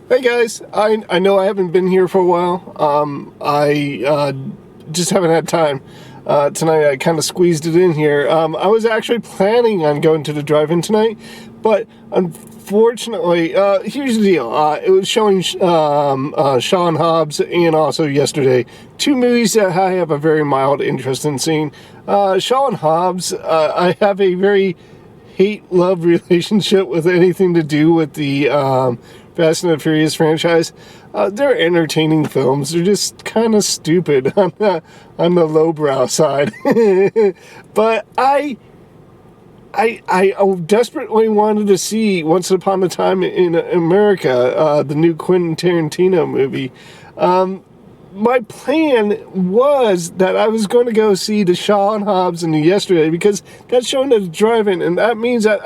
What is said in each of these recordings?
Hey guys, I know I haven't been here for a while. I just haven't had time. Tonight I kind of squeezed it in here. I was actually planning on going to the drive-in tonight, but unfortunately, here's the deal. It was showing Sean Hobbs and also yesterday two movies that I have a very mild interest in seeing. Sean Hobbs, I have a very hate-love relationship with anything to do with the Fast and the Furious franchise. They're entertaining films. They're just kind of stupid on the lowbrow side. But I desperately wanted to see Once Upon a Time in America, the new Quentin Tarantino movie. My plan was that I was going to go see the Sean Hobbs and yesterday because that's showing at the drive-in, and that means that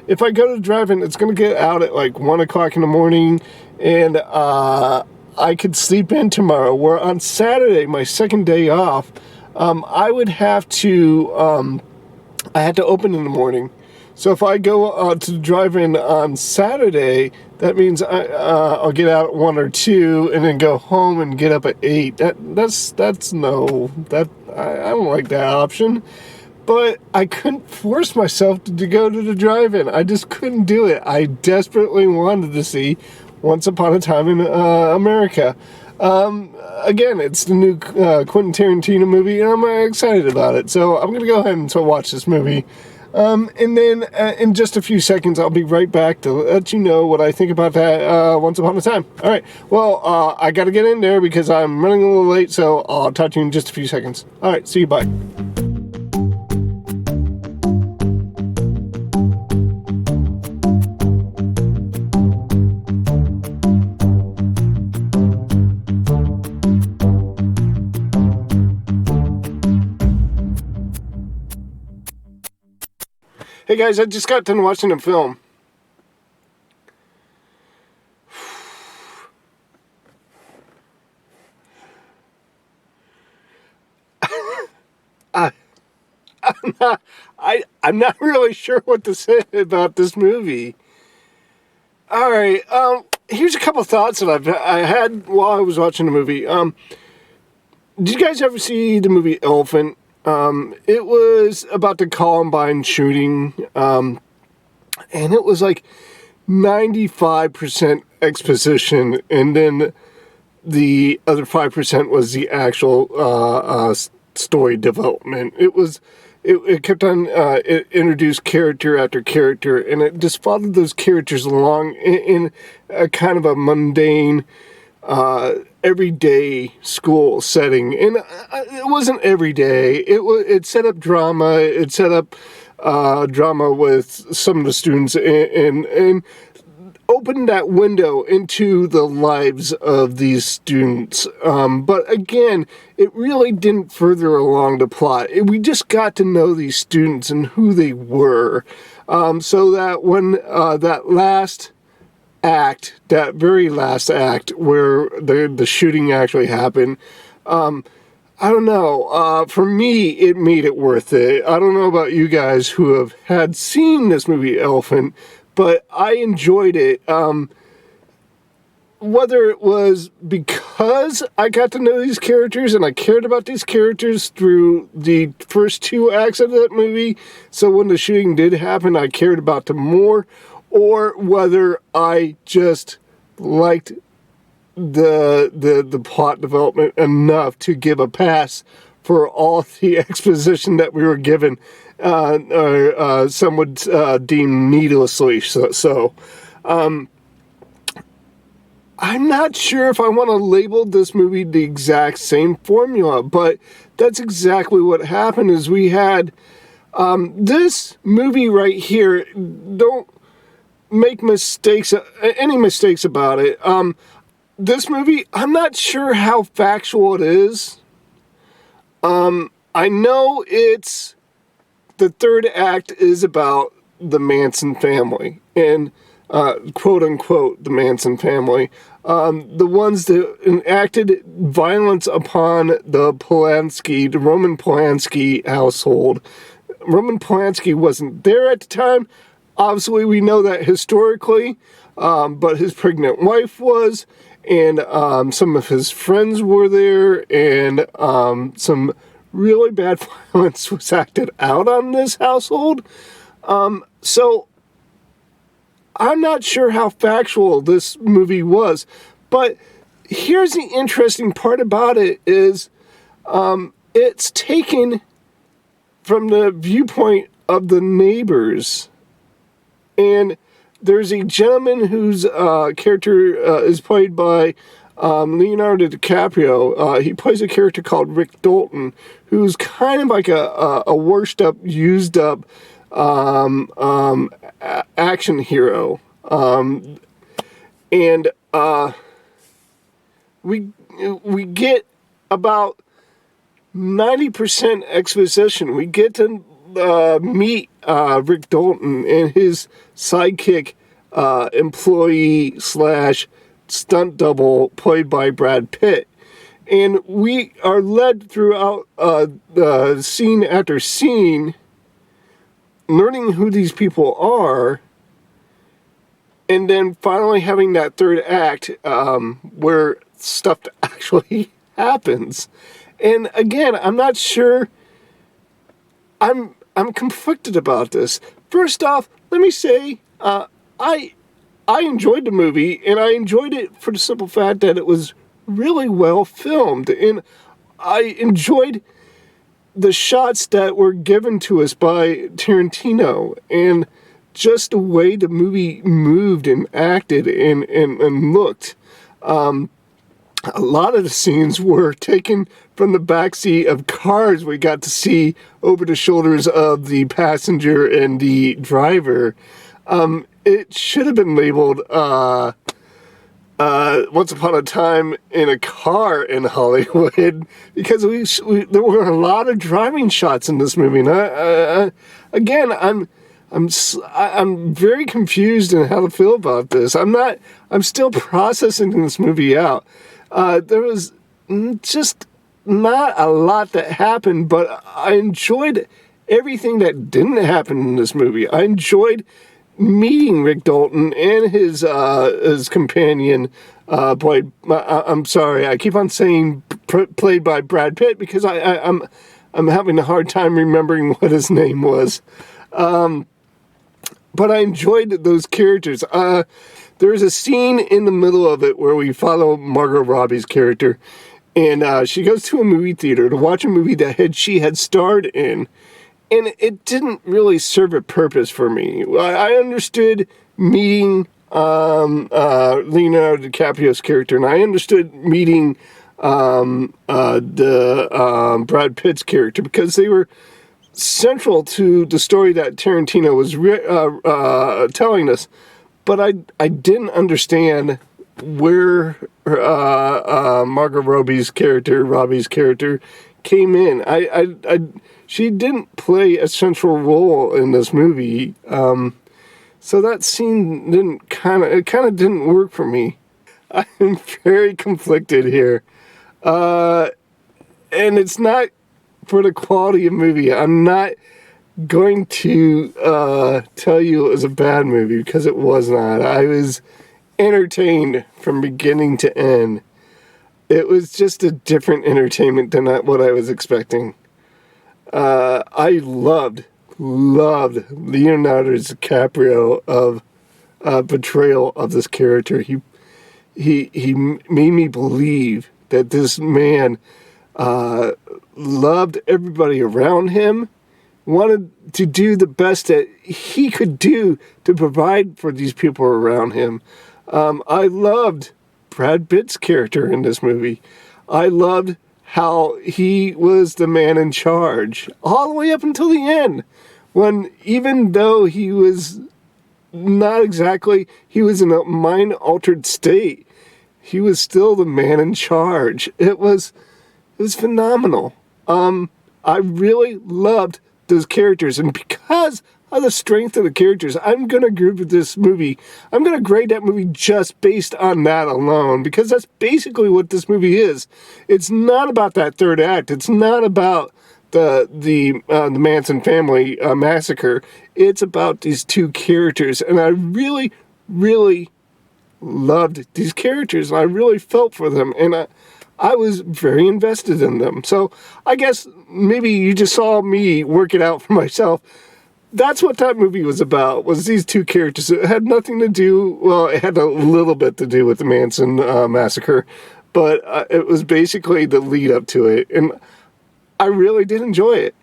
if I go to the drive-in, it's going to get out at like 1 o'clock in the morning, and I could sleep in tomorrow. Where on Saturday, my second day off, I would have to, I had to open in the morning. So if I go to the drive-in on Saturday, that means I'll get out at 1 or 2 and then go home and get up at 8. That's no, I don't like that option. But I couldn't force myself to go to the drive-in. I just couldn't do it. I desperately wanted to see Once Upon a Time in America. Again, it's the new Quentin Tarantino movie, and I'm excited about it. So I'm going to go ahead and watch this movie. And then in just a few seconds, I'll be right back to let you know what I think about that Once Upon a Time. All right. Well, I got to get in there because I'm running a little late, so I'll talk to you in just a few seconds. All right. See you. Bye. Hey guys, I just got done watching a film. I, I'm not really sure what to say about this movie. All right, here's a couple thoughts that I had while I was watching the movie. Did you guys ever see the movie Elephant? It was about the Columbine shooting, and it was like 95% exposition, and then the other 5% was the actual story development. It kept on, it introduced character after character, and it just followed those characters along in a kind of a mundane, everyday school setting. And it wasn't everyday. It set up drama. It set up drama with some of the students, and opened that window into the lives of these students. But again, it really didn't further along the plot. We just got to know these students and who they were. So that when that last act, that very last act where the shooting actually happened, I don't know. For me, it made it worth it. I don't know about you guys who have had seen this movie Elephant, but I enjoyed it. Whether it was because I got to know these characters and I cared about these characters through the first two acts of that movie, so when the shooting did happen, I cared about them more, or whether I just liked the plot development enough to give a pass for all the exposition that we were given, or some would deem needlessly so. I'm not sure if I want to label this movie the exact same formula, but that's exactly what happened. Is we had this movie right here. Don't make any mistakes about it. This movie, I'm not sure how factual it is. I know it's the third act is about the Manson family and quote unquote the Manson family, the ones that enacted violence upon the Roman Polanski household. Roman Polanski wasn't there at the time. Obviously, we know that historically. but his pregnant wife was, and some of his friends were there, and some really bad violence was acted out on this household. So I'm not sure how factual this movie was, but here's the interesting part about it is it's taken from the viewpoint of the neighbors. And there's a gentleman whose character is played by Leonardo DiCaprio. He plays a character called Rick Dalton, who's kind of like a washed up, used up action hero. And we get about 90% exposition. We get to meet Rick Dalton and his sidekick employee slash stunt double played by Brad Pitt. And we are led throughout scene after scene learning who these people are, and then finally having that third act where stuff actually happens. And again, I'm not sure. I'm conflicted about this. First off, let me say I enjoyed the movie, and I enjoyed it for the simple fact that it was really well filmed, and I enjoyed the shots that were given to us by Tarantino, and just the way the movie moved and acted and looked. A lot of the scenes were taken from the backseat of cars we got to see over the shoulders of the passenger and the driver. It should have been labeled Once Upon a Time in a Car in Hollywood, because there were a lot of driving shots in this movie. And again, I'm very confused in how to feel about this. I'm still processing this movie out. There was just not a lot that happened, but I enjoyed everything that didn't happen in this movie. I enjoyed meeting Rick Dalton and his companion, played. I'm sorry, I keep on saying played by Brad Pitt because I'm having a hard time remembering what his name was. But I enjoyed those characters. There's a scene in the middle of it where we follow Margot Robbie's character, and she goes to a movie theater to watch a movie that she had starred in, and it didn't really serve a purpose for me. I understood meeting Leonardo DiCaprio's character, and I understood meeting Brad Pitt's character because they were central to the story that Tarantino was telling us. But I didn't understand where Margot Robbie's character came in. She didn't play a central role in this movie, so that scene kind of didn't work for me. I'm very conflicted here, and it's not for the quality of movie. I'm not going to tell you it was a bad movie, because it was not. I was entertained from beginning to end. It was just a different entertainment than what I was expecting. I loved Leonardo DiCaprio of portrayal of this character. He made me believe that this man loved everybody around him, wanted to do the best that he could do to provide for these people around him. I loved Brad Pitt's character in this movie. I loved how he was the man in charge all the way up until the end, when even though he was not exactly, he was in a mind-altered state, he was still the man in charge. It was phenomenal. I really loved those characters, and because of the strength of the characters, I'm going to agree with this movie. I'm going to grade that movie just based on that alone, because that's basically what this movie is. It's not about that third act. It's not about the Manson family massacre. It's about these two characters, and I really, really loved these characters, and I really felt for them, and I was very invested in them. So I guess maybe you just saw me work it out for myself. That's what that movie was about, was these two characters. It had nothing to do, well, it had a little bit to do with the Manson massacre, but it was basically the lead up to it, and I really did enjoy it.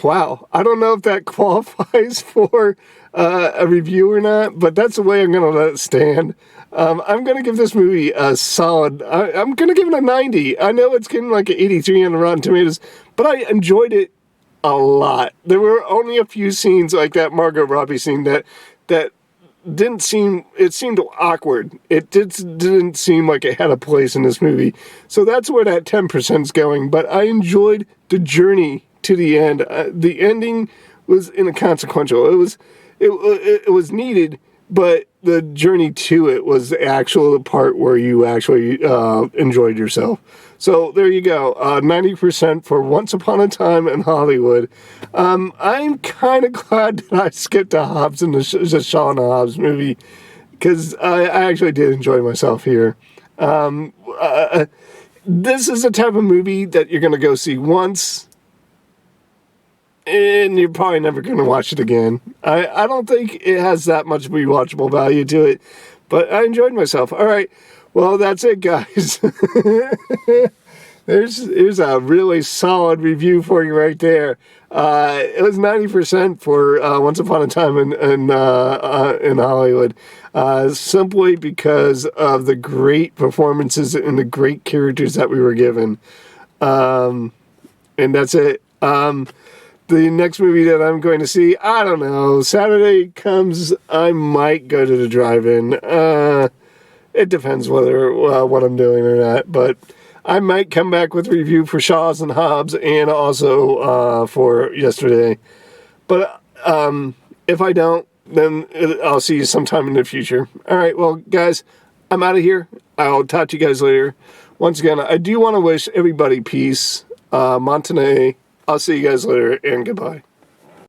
Wow, I don't know if that qualifies for a review or not, but that's the way I'm going to let it stand. I'm going to give this movie a solid, I'm going to give it a 90. I know it's getting like an 83 on the Rotten Tomatoes, but I enjoyed it a lot. There were only a few scenes like that Margot Robbie scene that didn't seem, it seemed awkward. It didn't seem like it had a place in this movie. So that's where that 10% is going, but I enjoyed the journey to the end. The ending was inconsequential. It was needed, but the journey to it was the actual part where you actually enjoyed yourself. So there you go, 90% for Once Upon a Time in Hollywood. I'm kind of glad that I skipped the Hobbs and the Shaun Hobbs movie, because I actually did enjoy myself here. This is the type of movie that you're going to go see once, and you're probably never going to watch it again. I don't think it has that much rewatchable value to it, but I enjoyed myself. All right, well, that's it, guys. Here's a really solid review for you right there. It was 90% for Once Upon a Time in Hollywood, simply because of the great performances and the great characters that we were given. And that's it. The next movie that I'm going to see, I don't know. Saturday comes, I might go to the drive-in. It depends whether what I'm doing or not, but I might come back with a review for Shaws and Hobbs and also for yesterday. But if I don't, then I'll see you sometime in the future. All right, well, guys, I'm out of here. I'll talk to you guys later. Once again, I do want to wish everybody peace. Montanay. I'll see you guys later, and goodbye.